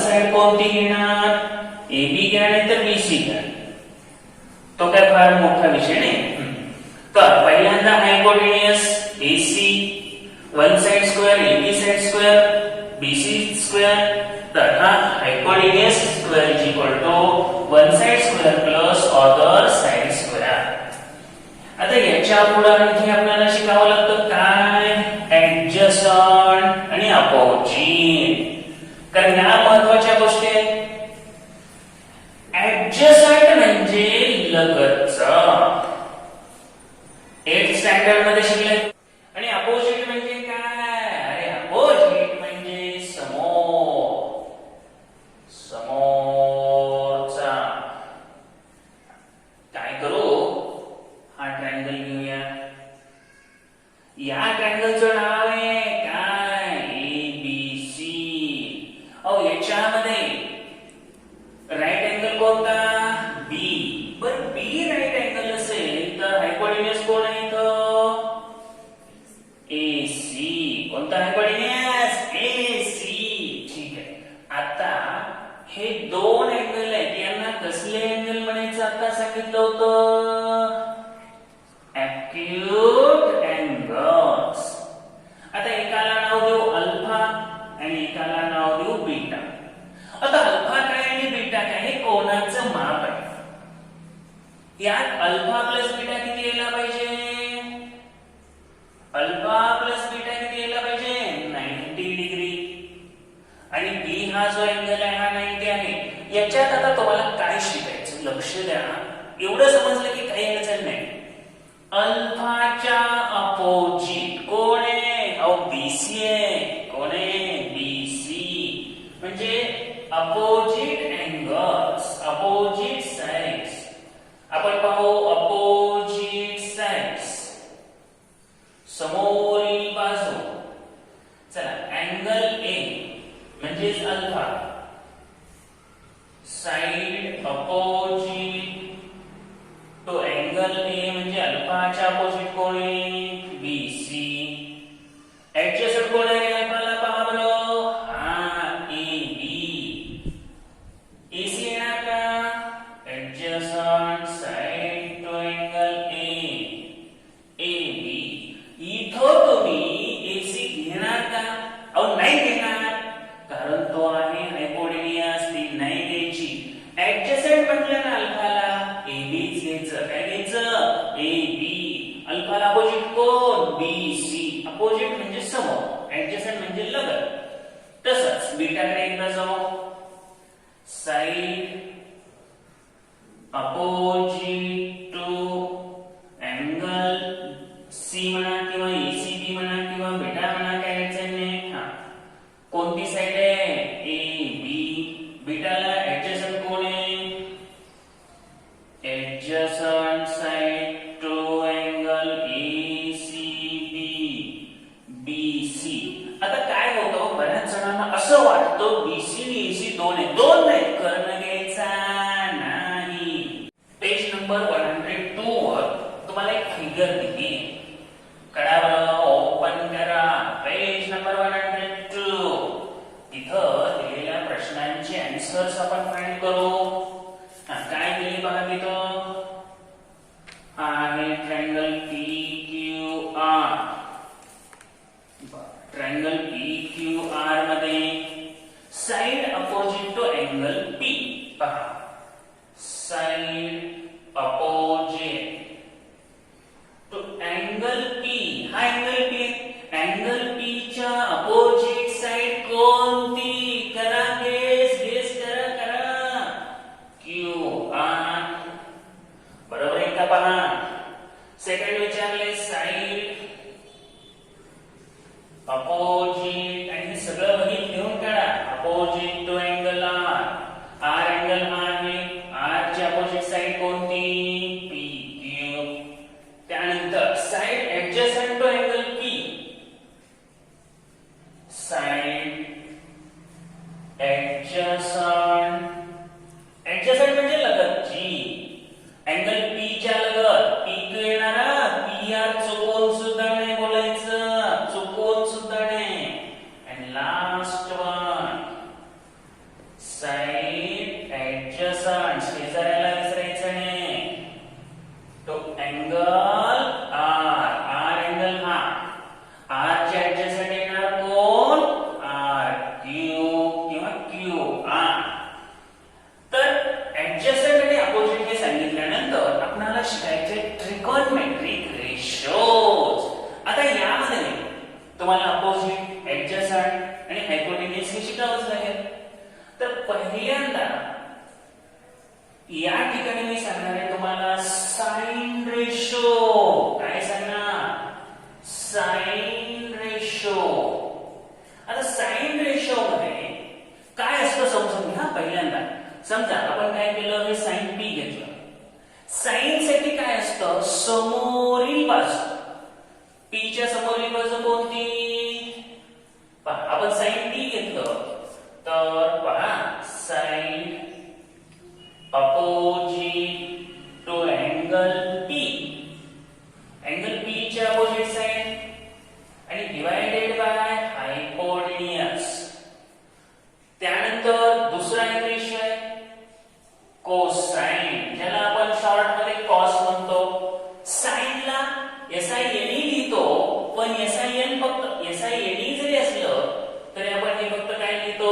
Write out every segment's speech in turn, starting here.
Side कोणती घेणार? AB घ्या नाही तर BC घ्या. तो काय फार मोठा विषय नाही. तर पहिल्यांदा hypotenuse AC one side square AB side square BC square. तर हा hypotenuse square is equal to one side square plus other side square. आता याच्या पुढे आणखी आपल्याला शिकावं लागतं काय? ऍडजसंट आणि अपोजिट. कारण या महत्वाच्या गोष्टी आहेत. ऍडजसंट म्हणजे लगतचा, 8th स्टँडर्ड मध्ये शिकले. आणि अपोजिट म्हणजे काय? अरे अपोजिट म्हणजे समोर, समोरचा. काय करू? हा ट्रायंगल घेऊया. या ट्रायंगलचं नाव आहे काय? ABC. अहो याच्यामध्ये राईट अँगल कोणता? B. बर B राईट अँगल असेल तर हायपोटेन्यूस कोण आहे इथं? AC. कोणता हायपोटेन्यूस? AC. ठीक आहे. आता हे दोन अँगल आहेत, यांना कसले अँगल म्हणायचं आता सांगितलं होतं? acute angles. आता एकाला नाव देऊ अल्फा आणि एकाला नाव देऊ बीटा. आता अल्फा काय आणि बीटा काय हे कोणाचं माप आहे? यात अल्फा प्लस बीटा किती यायला पाहिजे? अल्फा प्लस बीटा किती यायला पाहिजे? 90 डिग्री. आणि बी हा जो अँगल आहे हा 90 आहे. याच्यात आता तुम्हाला काय शिकायचं? लक्ष द्या. एवढं समजलं की काही अडचण नाही. अल्फाच्या अपोजिट कोण आहे? अहो BC आहे. कोण आहे? BC. म्हणजे अपोजिट अँगल्स, अपोजिट साइड्स. आपण पाहू अपोजिट साइड्स, समोरील बाजू. चला अँगल A म्हणजेच अल्फा, साइड अपोजिट तो अँगल A म्हणजे अल्फाच्या अपोजिट कोण आहे? BC. ऍडजसंट कोण आहे अल्फाला? पहा बरं. हा AB. AC येणार का? Adjacent side to angle A, AB. इथं तुम्ही AC घेणार का? अहो नाही घेणार, कारण तो आहे हायपोटेन्यूस. ती नाही घ्यायची. ऍडजसंट म्हटलं ना अल्फाला AB घ्यायचं. काय घ्यायचं? AB. अल्फाला अपोजिट कोण? BC. अपोजिट म्हणजे समोर, ऍडजसंट म्हणजे लगत. तसंच बीटाकडे एकदा जाऊ. Side opposite to angle C म्हणा किंवा ACB म्हणा किंवा बीटा म्हणा, काय अडचण नाही. हा कोणती साइड आहे? AB. बीटाला ऍडजसंट कोण आहे? Adjacent side to angle ACB, BC. आता काय होतं, बऱ्याच जणांना असं वाटतं BC आणि AC दोन आहे. दोन नाही, कर्ण घ्यायचा नाही. पेज नंबर 102 वर तुम्हाला एक फिगर दिली. करा बरं, ओपन करा पेज नंबर 102. तिथं दिलेल्या प्रश्नांचे आन्सर्स आपण फाइंड करू. काय दिली बघा तिथं? हा आहे ट्रायंगल PQR. ट्रायंगल PQR मध्ये side opposite to angle P. पहा side opposite to angle P. हा अँगल P. अँगल P च्या अपोजिट साइड कोणती? करा गेस, गेस करा, करा. QR. बरोबर आहे का? पहा सेकंड विचारले साइड अपोजिट आणि हे सगळं बघित घेऊन काढा. Opposite to angle R. R angle हा आहे. R ची अपोजिट साइड कोणती? PQ. त्यानंतर side adjacent to angle P. Side adjacent. Adjacent म्हणजे लगतची. अँगल P च्या लगत PQ येणार. PR चुकून सुद्धा नाही बोलायचं, चुकून सुद्धा नाही. आणि लास्ट वन साइड ऍडजसंट, शेजाऱ्याला विसरायचं नाही. तो अँगल आर, आर अँगल हा, आर च्या ऍडजसंट येणार कोण? आर क्यू किंवा क्यू आर. तर ऍडजसंट आणि अपोजिट हे सांगितल्यानंतर आपल्याला शिकायचे ट्रिगोनोमेट्रिक रेशोज. आता यामध्ये तुम्हाला अपोजिट, ऍडजसंट आणि हायपोटेन्यूज हे शिकावंच लागेल. तर पहिल्यांदा या ठिकाणी मी सांगणार आहे तुम्हाला साइन रेशो. काय सांगणार? Sine ratio. आता साइन रेशो मध्ये काय असतं समजून घ्या. पहिल्यांदा समजा आपण काय केलं, हे साइन पी घेतलं. साइन साठी काय असतं? समोरील बाजू. पी च्या समोरील बाजू कोणती? पहा, आपण साइन पी घेतलं तर पहा, sine opposite to angle P, angle P च्या अपोजिट साइड आणि डिवाइडेड बाय हायपोटेन्यूज. त्यानंतर दुसरा एक रेशो आहे कोसाइन, ज्याला आपण शॉर्ट मध्ये कॉस म्हणतो. साइनला SINE लिहितो, पण SIN फक्त SINE जरी असलं तरी आपण हे फक्त काय लिहितो?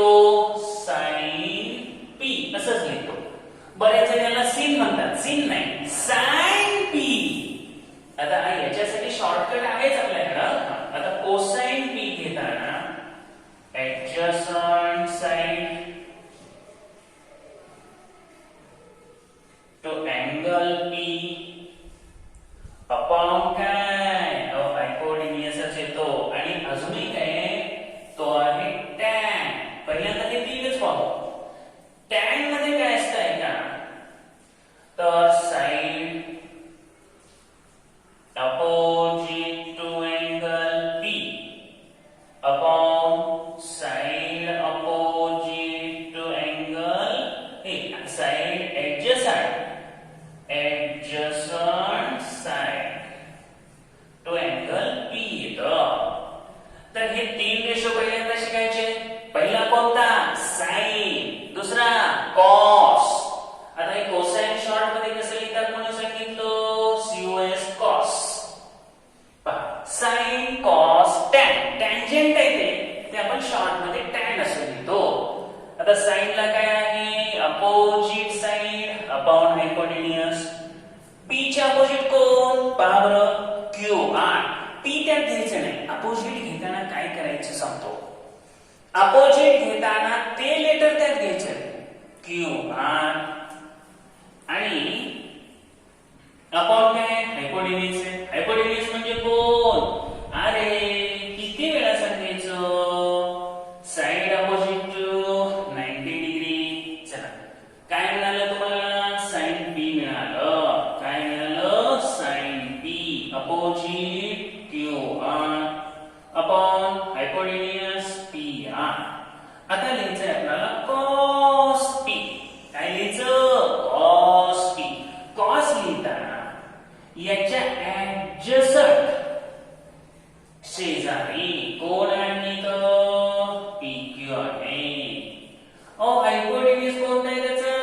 साइन पी असंच लिहितो. बरेच जण याला सिन म्हणतात, सिन नाही, साइन पी. आता याच्यासाठी शॉर्टकट आहेच आपल्याकडं. आता कोसाइन पी घेताना adjacent side to angle P upon काय? हायपोटेन्यूजच येतो. आणि अजूनही काय? तो आहे टॅन. पहिल्यांदा ते तीनच पाहू. टॅन मध्ये काय असतं आहे का? तर side opposite to angle P upon side opposite to angle side adjacent, adjacent side to angle P येतं. तर हे तीन रेशो पहिल्यांदा शिकायचे. पहिला कोणता? साइन. दुसरा कॉस. आता हे कोसाइन शॉर्ट मध्ये कसं लिहितात म्हणून सांगितलं? COS cos. पहा, साइन कॉस टॅन. टॅन्जंट आहे ते आपण शॉर्ट मध्ये टॅन असं लिहितो. आता साइनला काय आहे? Opposite side upon hypotenuse. P च्या अपोजिट कोण? पहा बरं, क्यू आर. पी त्यात घ्यायचं नाही. अपोजिट घेताना काय करायचं सांगतो. अपोजिट घेताना ते लेटर त्यात घ्यायचं, क्यू आर. आणि अपॉन काय? हायपोटेन्यूज. हायपोटेन्यूज म्हणजे कोण? अरे किती वेळा सांगायचं? Side opposite to 90 degree. चला, काय मिळालं तुम्हाला? साइन पी मिळालं. काय मिळालं? Sine P opposite Q R upon hypotenuse P R. आता लिहायचंय आपल्याला कॉस पी. काय लिहायचं? Cos P. कॉस लिहिताना याच्या ऍडजसंट शेजारी कोण आहे? पी क्यू आहे. हायपोटेन्यूज कोणता आहे त्याचा?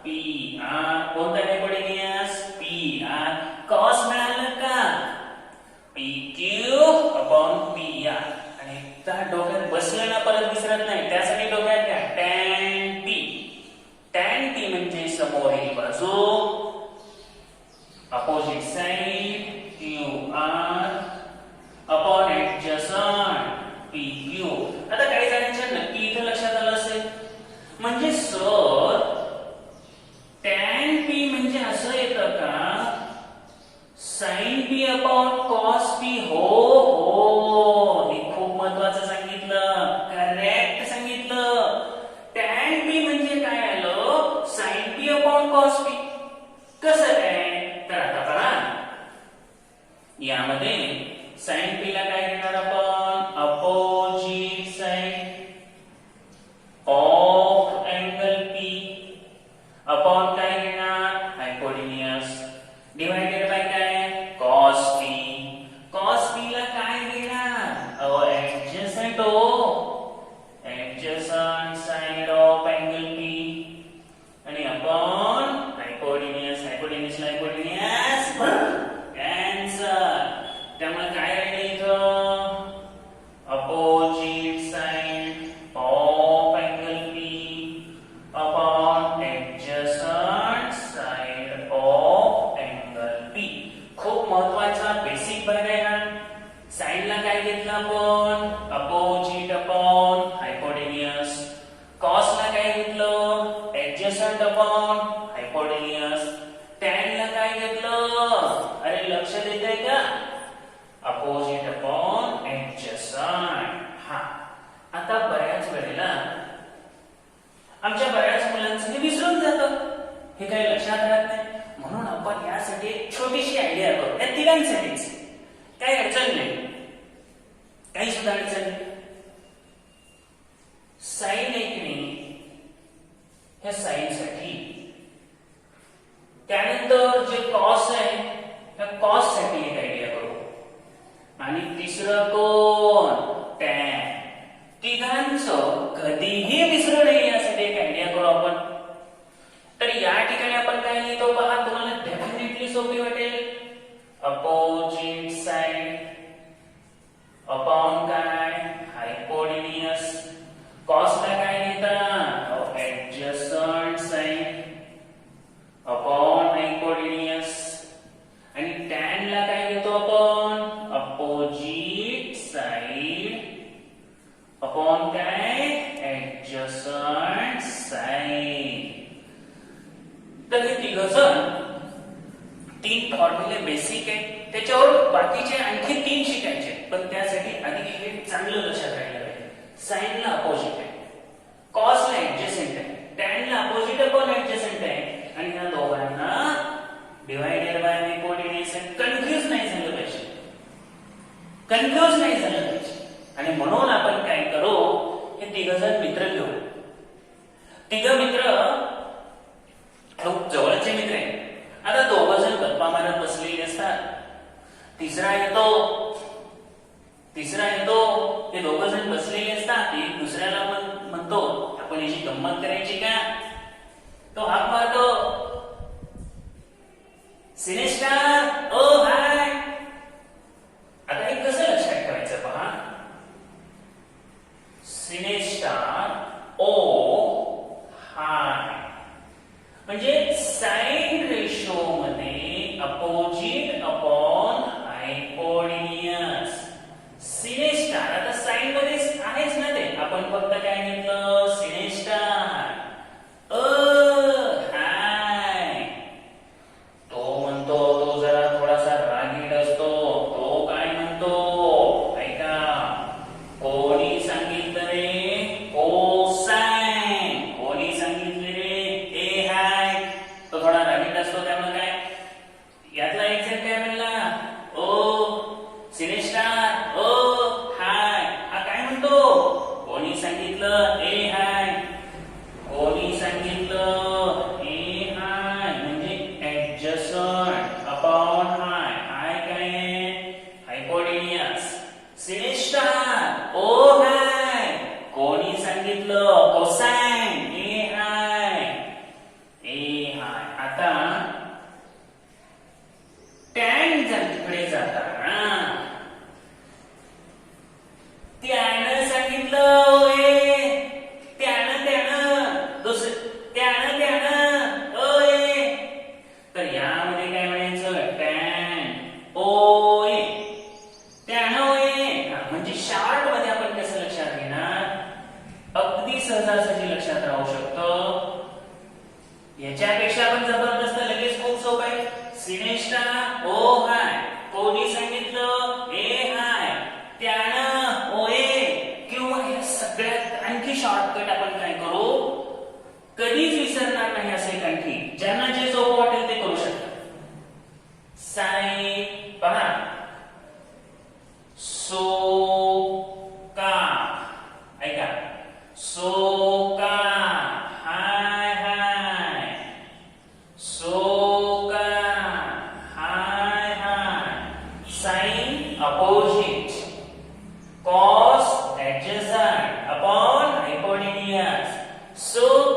P R. कोणता हायपोटेन्यूज? P R. कॉस मिळालं का? P Q upon P R. आणि त्या डोक्यात बसलं ना, परत विसरत नाही. त्यासाठी डोक्यात घ्या टॅन पी. टॅन पी म्हणजे समोरील बाजू, opposite side Q R upon adjacent P Q. आता काही जणांच्या नक्की इथं लक्षात आलं असेल, म्हणजे सर टॅन पी म्हणजे असं येतं का? Sine P upon cos P. हो हो, हे खूप महत्वाचं सांगितलं, करेक्ट सांगितलं. टॅन पी म्हणजे काय आलं? Sine P upon cos P. कसं काय? तर आता पहा, यामध्ये साइन पी ला काय घेणार आपण? Opposite side of angle P upon काय घेणार? हायपोटेन्यूज डिवाइडेड बाय काय? Cos P. कॉस पी ला काय घेणार? Adjacent. Adjacent side of angle P आणि अपॉन हायपोटेन्युअस हायपोटेन्युअसला हायपोटेन्युअस कॅन्सल. त्यामुळे काय राहिलं इथं opposite side of angle P upon adjacent side of angle P. खूप महत्वाचा बेसिक भाग आहे हा. साइडला काय घेतलं आपण अपोजिट अपॉन हायपोटेन्युअस. कॉसला काय घेतलं ऍडजसंट अपॉन हायपोटेन्युअस. टॅनला काय घेतलं अरे लक्ष देताय का अपोजिट अपॉन ऍडजसंट. हा आता बऱ्याच वेळेला आमच्या बऱ्याच मुलांचं हे विसरून जातं, हे काही लक्षात राहत नाही. म्हणून आपण यासाठी एक छोटीशी आयडिया करू या तिघांसाठीच. काही अडचण नाही, काही सुद्धा अडचण नाही. साइन ऐकणे ह्या साइन साठी, त्यानंतर जे कॉस आहे त्या कॉस साठी एक आयडिया करू आणि तिसरं कोण टॅन. तिघांचं कधीही विसरू नये यासाठी एक आयडिया करू आपण. तर या ठिकाणी आपण काय लिहितो पहा, तुम्हाला डेफिनेटली सोपी वाटेल. अपोजिट साइड अपॉन काय हायपोटेन्युअस. कॉसला काय लिहिता ऍडजसंट साइड अपॉन हायपोटेन्युअस. आणि टॅनला काय घेतो आपण अपोजिट साइड अपॉन काय ऍडजसंट साइड. तर हे तिघजण तीन फॉर्म्युले बेसिक आहे, त्याच्यावर बाकीचे आणखी तीन शिकायचे. पण त्यासाठी आधी हे चांगलं लक्षात राहिलं पाहिजे. साइनला अपोजिट आहे, कॉसला ऍडजसंट आहे, टॅनला अपोजिट अपॉन ऍडजसंट आहे आणि या दोघांना डिवाइडेड बाय हायपोटेन्युअस. कन्फ्यूज नाही झालं पाहिजे, कन्फ्यूज नाही झालं पाहिजे. आणि म्हणून आपण काय करू, हे तिघजण मित्र घेऊ. तिघ मित्र खूप जवळचे मित्र आहेत. आता दोघ जण गप्पा मारत बसलेले असतात. तिसरा येतो हे दोघ जण बसलेले असतात. एक दुसऱ्याला म्हणतो आपण याची गंमत करायची का. तो हाक मारतो सिनेस्टार ओ हाय. आता हे कसं लक्षात ठेवायचं पहा. सिनेस्टार ओ हाय म्हणजे साइन रेशो मध्ये अपोजिट अपॉन हायपोटेन्युअस. सिनेस्टार आता साइन मध्ये आहेच ना ते, आपण फक्त काय घेतलं सिनेस्टार हाय. तो म्हणतो, तो जरा थोडासा रागीट असतो. तो काय म्हणतो ऐका, कोणी सांगितलं रे कोसाइन. कोणी सांगितले रे ए हाय. तो थोडा रागीट असतो, त्यामुळे काय यातला एक्झॅक्ट काय म्हणला ओ सिनेस्टार ओ हाय. हा काय म्हणतो कोणी सांगितलं ए हाय. कोणी सांगितलं ए हाय म्हणजे ऍडजसंट अपॉन हाय. हाय काय हायपोटेन्युअस. सिनेस्टार ओ हाय. कोणी सांगितलं कोसाइन ए हाय. ए हाय. आता टॅन जर तिकडे जाताना त्यानं सांगितलं ओए. त्यानं ओए. तर यामध्ये काय म्हणायचं टॅन ओए. त्यानं ओए म्हणजे शॉर्ट मध्ये आपण कसं लक्षात घेणार, अगदी सहजासहजी लक्षात राहू शकतं. याच्यापेक्षा आपण जबरदस्त लगेच खूप सोपं आहे. सिनेस्टार ओ हाय. कोणी सांगितलं ए हाय. त्यानं ओए. किंवा या सगळ्यात आणखी शॉर्टकट आपण काय करू, कधीच विसरणार नाही असे आणखी ज्यांना जे सोपं वाटेल ते करू शकतात. साइन पहा सो का. ऐका सो का हाय हाय. सो का hy hy. Sine opposite, cos adjacent upon hypotenuse. So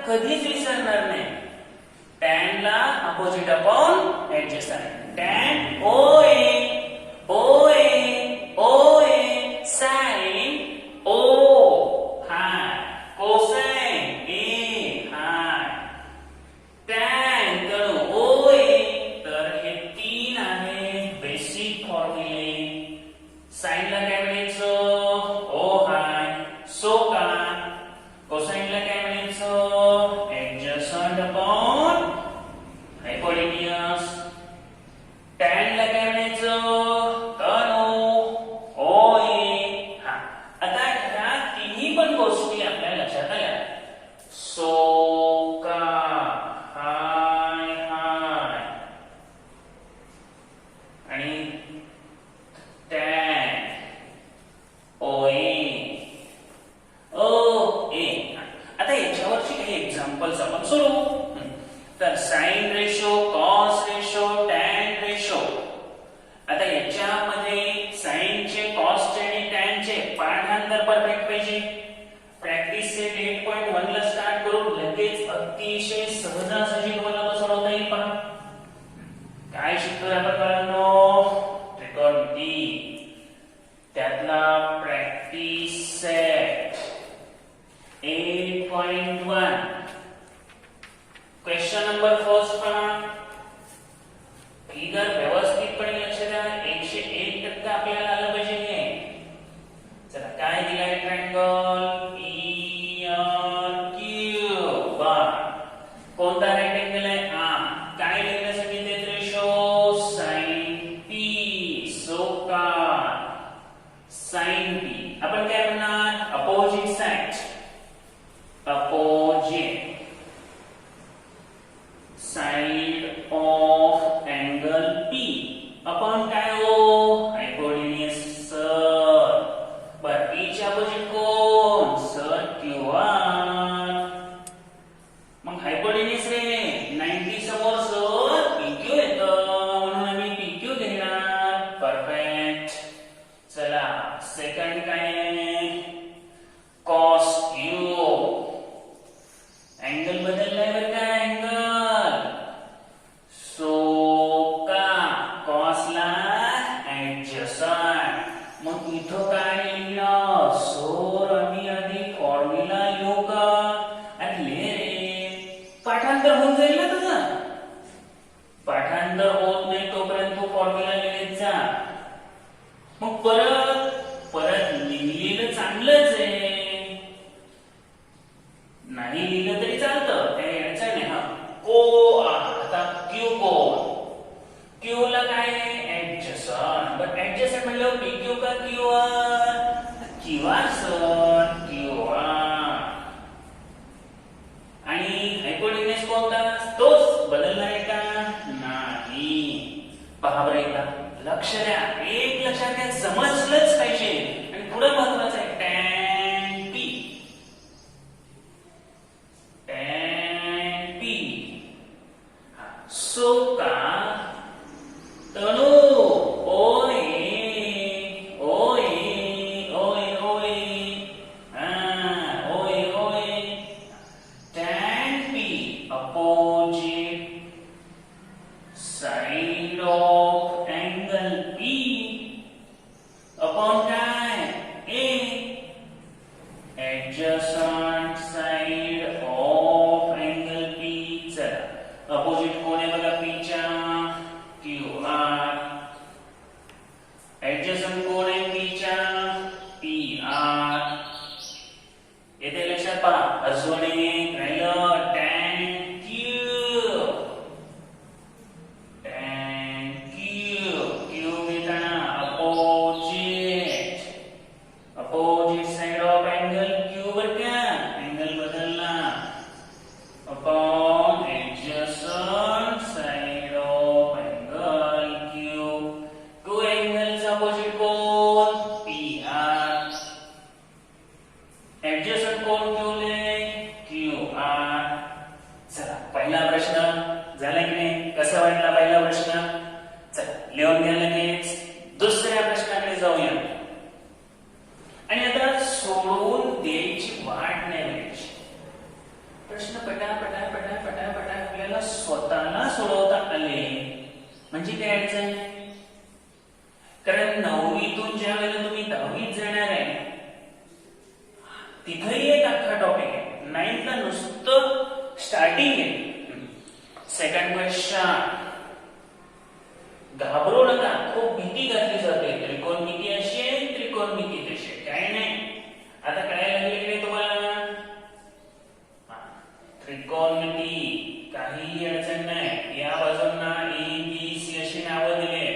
कधीच विसरणार नाही. tan ला opposite upon adjacent. tan O A sin O hy cosine A hy. tan तणू ओ तर हे तीन आहेत बेसिक फॉर्म्युले. sin ला काय म्हणायचं ओ हाय सो काय. cosine ला काय म्हणायचं ऍडजसंट अपॉन हायपोटेन्यूस. tan ला काय म्हणायचं तणू ओ हा. आता ह्या तिन्ही पण गोष्टी आपल्या लक्षात आल्या. सो का हाय हाय आणि tan ओ ए. आता याच्यावरची काही एक्झाम्पल्स आपण सोडवू. तर sine ratio, cos ratio, tan ratio. आता याच्यामध्ये साइनचे, कॉसचे आणि टॅनचे पाठांतर परफेक्ट पाहिजे. प्रॅक्टिसचे 8.1 ला स्टार्ट करून लगेच अतिशय सहजासहजी तुम्हाला तो सोडवता येईल. पहा काय शिकतोय आपण बाळांनो त्रिकोणमिती. त्यातला practice set 8.1 question number first पहा. फिगर व्यवस्थितपणे लक्ष द्या. 101% आपल्याला आलं पाहिजे हे. चला काय दिलाय ट्रायंगल क्यू बार. कोणता राईट अँगल आहे काय लिहिलं सांगितले रेशो साइन पी. सो का साइन पी आपण काय म्हणणार opposite side. Opposite side of angle P upon काय हो हायपोटेन्यूस सर. बर पीच्या अपोजिट कोण सर क्यू आर. मग हायपोटेन्यूस रे 90 समोर सर पीक्यू येतं म्हणून आम्ही पीक्यू घेणार. परफेक्ट. चला सेकंड काय कॉस क्यू. अँगल बदललाय बरं का अँगल. सो का कॉसला ऍडजसंट. मग इथं काय लिहिलं सर आम्ही आधी फॉर्म्युला लिहू का. आणि लिह रे पाठांतर होऊन जाईल ना तुझं. पाठांतर होत नाही तोपर्यंत तू फॉर्म्युला लिहित जा. मग परत लिहिलेलं चांगलंच आहे. नाही लिहिलं तरी चालतं काही अडचण नाही. हा को आता क्यू कोण. क्यू ला काय ऍडजसंट. बट ऍडजसंट म्हणलं पी क्यू का Q R. Q R sir Q R. आणि हायपोटेन्यूस कोणता तोच बदलणार आहे का नाही. पहा बरं एकदा लक्ष द्या. एक लक्षात घ्या समजलंच पाहिजे. आणि पुढे महत्वाचं आहे टॅन पी. टॅन पी सो का तणू O A tan P opposite side of angle P upon काय ए adjacent side of angle P. चला अपोजिट कोण आहे बघा पीच्या क्यू आर. ऍडजसंट कोण आहे पीच्या पी आर. येते लक्षात पहा. अजून एक राहिलं टॅन क्यू. प्रश्न पटा आपल्याला स्वतःला सोडवता आले म्हणजे काय अडचण? कारण 9वीतून ज्या वेळेला तुम्ही 10वीत जाणार आहे तिथेही एक अख्खा टॉपिक आहे. 9th नुसतं स्टार्टिंग आहे. सेकंड क्वेश्चन, घाबरू नका, खूप भीती घातली जाते. त्रिकोणमिती अशी आहे, त्रिकोणमिती तशी आहे, काय नाही. आता काय लागले तुम्हाला? त्रिकोणमिती काहीही अडचण नाही. या बाजूंना ए बी सी अशी नावं दिले.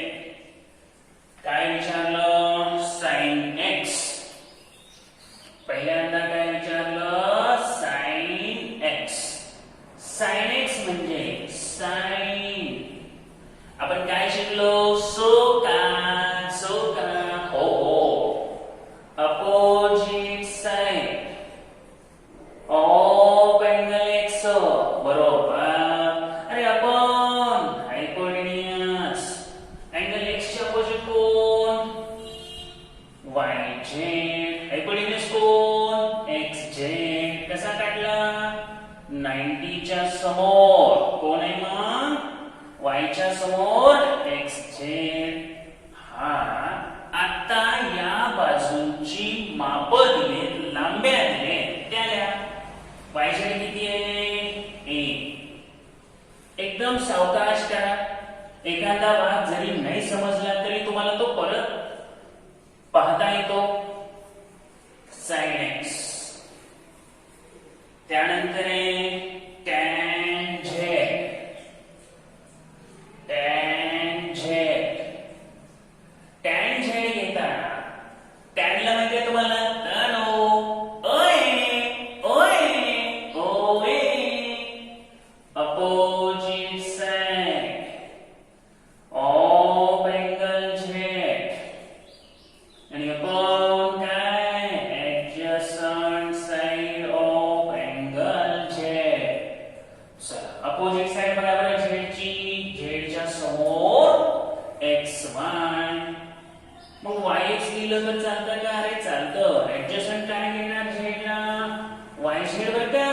काय विचारलं? Sine x. पहिल्यांदा काय विचारलं? Sine x. साइन एक्स म्हणजे साइन. आपण काय शिकलो? सो का हो opposite side of angle x. बरोबर. अरे आपण हायपोटेन्यूस. अँगल एक्स चे अपोजिट कोण? Y Z. हायपोटेन्यूस कोण? X Z. कसा काढला? 90 च्या समोर. कोण आहे मग? वायच्या समोर एक्स झेड. हा आता या बाजूंची माप दिले, लांब्या दिले, त्याला वाय झेड किती आहे? ए. एकदम सावकाश करा. एखादा भाग जरी नाही समजला तरी तुम्हाला तो परत पाहता येतो. Sine X. त्यानंतर आहे tan Z. Tan Z. Tan Z घेताना टॅनला माहितीये तुम्हाला? Tan opposite side of angle Z. आणि अपॉन काय? Adjacent side of angle Z. चला अपोजिट साइड बरोबर झेडची. झेडच्या समोर एक्स वाय. मग वाय एक्स लिहिलं तर चालतं का? अरे चालतं. ऍडजसंट काय घेणार झेडला? वाय झेड बर का?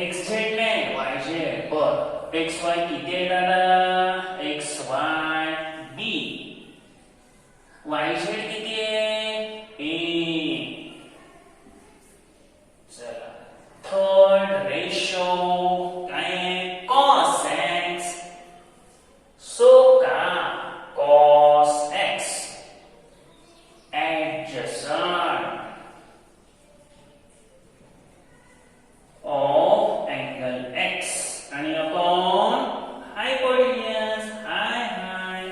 एक्स झेड नाही वाय झेड. बर एक्स वाय किती आहे दादा? X Y B. Y Z किती आहे? ए. चला थर्ड रेशो काय आहे? Cos X. सो का cos X. Adjacent of angle X. आणि अपॉन हायपोटेन्यूस. हाय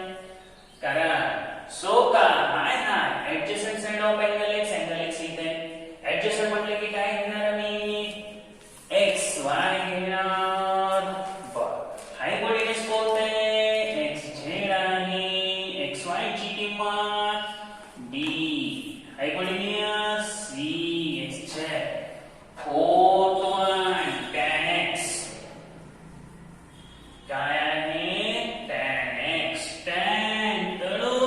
करा. सो का hy adjacent side of angle X. Angle X इथे ऍडजसंट म्हटलं की काय घेणार मी? एक्स वाय घेणार. हायपोटेन्यूस कोणते? एक्स झेड आहे. एक्स वाय ची किंमत D. Hypotenuse C X Z. Fourth one tan X. काय आहे? Tan X. टॅन तळू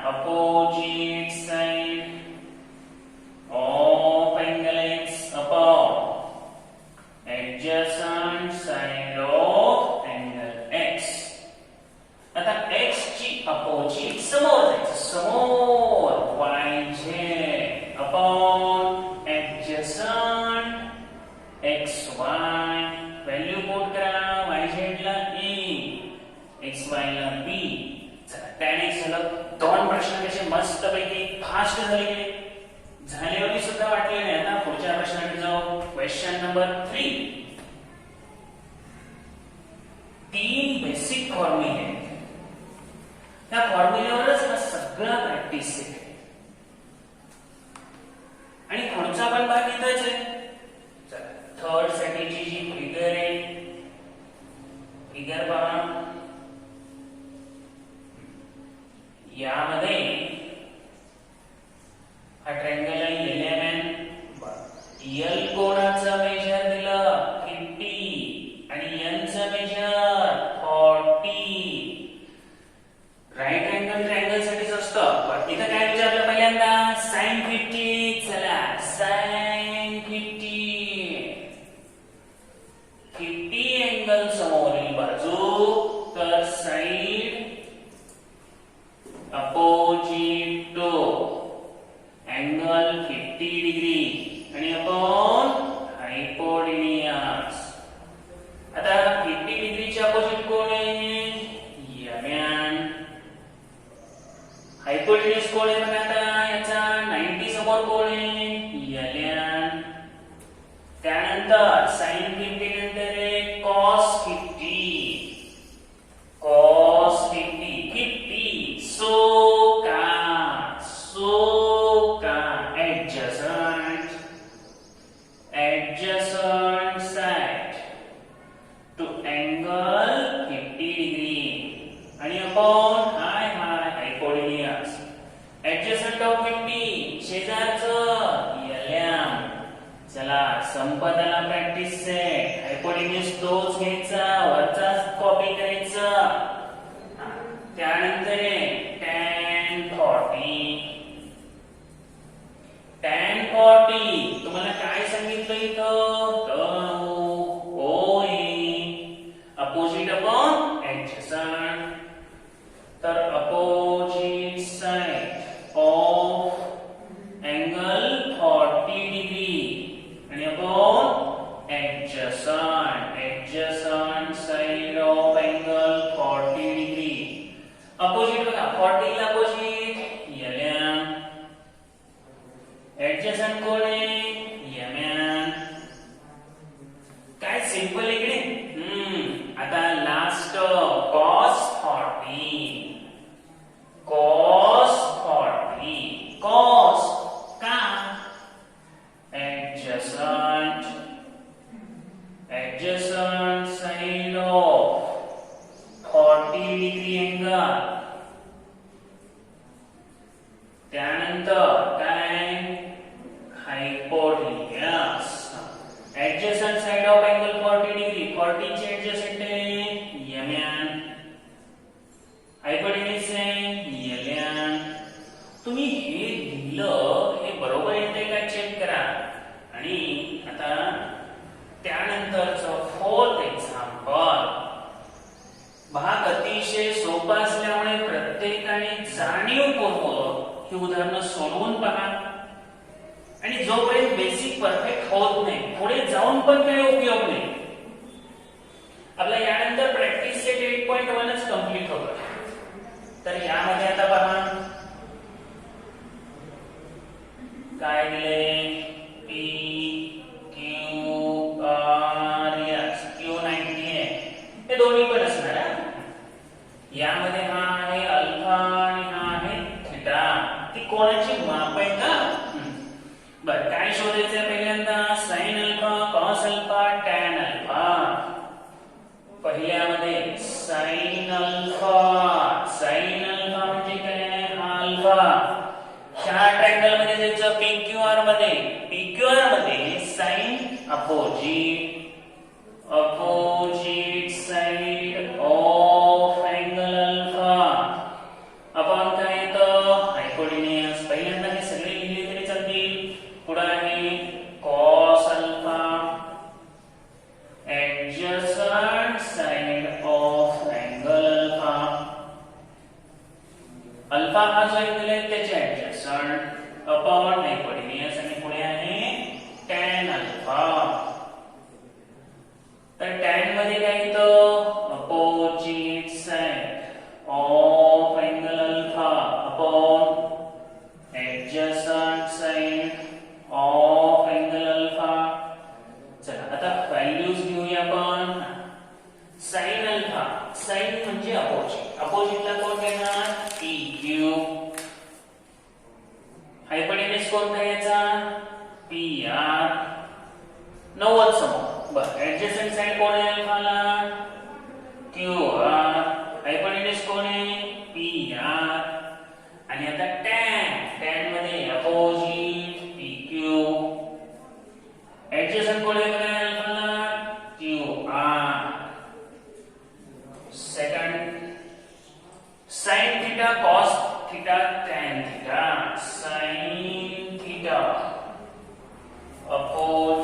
opposite side of angle X upon adjacent side of angle X. आता एक्स ची अपोजिट समोर जायचं. समोर Y Z upon adjacent X Y. Value put करा. Y Z ला ए, एक्स वाय ला बी. चला टॅन एक्स झालं. दोन प्रश्न कसे मस्त पैकी फास्ट झाले. झाल्यावर सुद्धा वाटले नाही. आता पुढच्या प्रश्नाकडे जाऊ. Question number 3. 3 बेसिक फॉर्म्युले. त्या फॉर्म्युल्यावरच हा सगळा प्रॅक्टिस आहे. आणि पुढचा पण भाग इथंच आहे. थर्ड साठीची जी फिगर आहे, फिगर पहा. यामध्ये हा ट्रायंगल आहे 11. एल कोणाचं मेजर दिलं 50 आणि एन चं मेजर 40. राईट अँगल ट्रायंगल साठीच असतं. इथं काय विचारलं पहिल्यांदा? साइन 50. चला 50 अँगल समोरील बाजू तर side opposite to angle 50 degree आणि अपॉन हायपोटेन्यूज. आता 50 डिग्रीचे अपोजिट कोण आहे? यमन. हायपोटेन्यूज कोण आहे बघा आता याचा 90 समोर कोण आहे? यलन. त्यानंतर sin 50 नंतर आहे cos 50. cos 50 so का adjacent side to angle 50 degree आणि अपॉन हायपोटेन्यूज. adjacent of 50 शेजारचं LM. चला संपदाला प्रॅक्टिस सेट. हायपोटेन्यूज तोच घ्यायचा, वरचाच कॉपी करायचा. त्यानंतर tan 40. tan 40 तुम्हाला काय सांगितलं इथं? O opposite upon adjacent. तर opposite side of angle 40 degree आणि upon adjacent side of angle 40 degree. Opposite बघा 40 ला अपोजिट LM. adjacent कोण आहे? यमन. काय सिंपल आहे की नाही? आता लास्ट cos 40. cos 40 cos का adjacent side of 40 degree angle. त्यानंतर काय? हायपोटेन्यूज. adjacent side of angle 40 degree. 40 चे adjacent आहे यमन. हायपोटेन्यूज आहे LN. तुम्ही हे लिहिलं हे बरोबर येते का चेक करा. आणि आता त्यानंतरचं 4th एक्झाम्पल. भाग अतिशय सोपा असल्यामुळे प्रत्येकाने जाणीवपूर्वक ही उदाहरणं सोडवून पहा. आणि जोपर्यंत बेसिक परफेक्ट होत नाही पुढे जाऊन पण काही उपयोग नाही. आपला यानंतर प्रॅक्टिस सेट 8.1च कंप्लीट होतं. तर यामध्ये आता पहा काय दिले? P Q R S. Q90 आहे. हे दोन्ही पण असणार. यामध्ये हा आहे अल्फा आणि हा आहे थीटा. ती कोणाची माप आहे का? बर काय शोधायचं आहे? पहिल्यांदा sin alpha, cos alpha, tan alpha. पहिल्यामध्ये sin अल्फा. sin अल्फा म्हणजे काय? हा अल्फा. ह्या ट्रायंगल मध्ये जायचं PQR मध्ये. PQR मध्ये sin opposite side of angle alpha upon काय येतं? हायपोटेन्यूज. पहिल्यांदा हे सगळे लिहिले तरी चालतील. पुढे आहे cos alpha adjacent side of angle alpha. Alpha हा जो अँगल आहे त्याचे adjacent अपॉन हायपोटेन्यूज. आणि पुढे आहे tan अल्फा. तर tan मध्ये काय येतं? Opposite side of angle alpha upon adjacent side of angle alpha. चला आता व्हॅल्यूज घेऊया आपण. sin alpha. sin म्हणजे अपोजिट. अपोजिटला कोण घेणार? PQ. हायपोटेन्यूज कोणता याचा? PR. 90 समोर. बरं adjacent साइड कोण आहे अल्फाला? QR. हायपोटेन्यूज कोण आहे? PR. आणि आता tan मध्ये अपोजिट PQ. adjacent कोण आहे बघा अल्फाला? QR. Second sin theta cos theta tan theta. sin theta opposite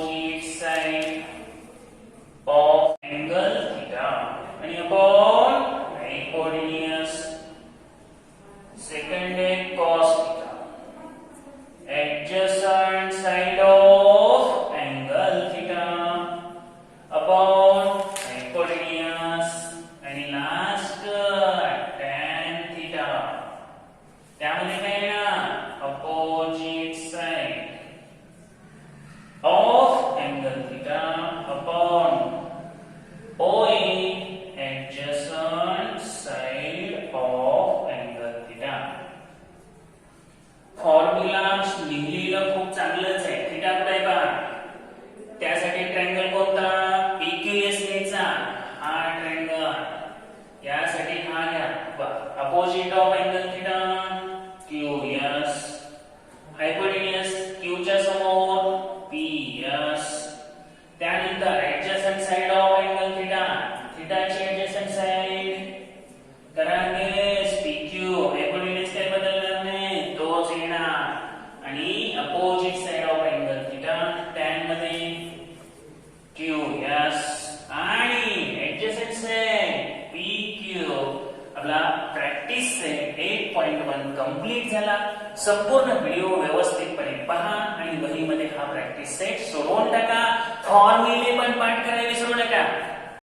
संपूर्ण व्हिडिओ व्यवस्थितपणे पहा आणि वहीमध्ये हा प्रॅक्टिस सेट सोडवून टाका. फॉर्म्युले पण पाठ करायचे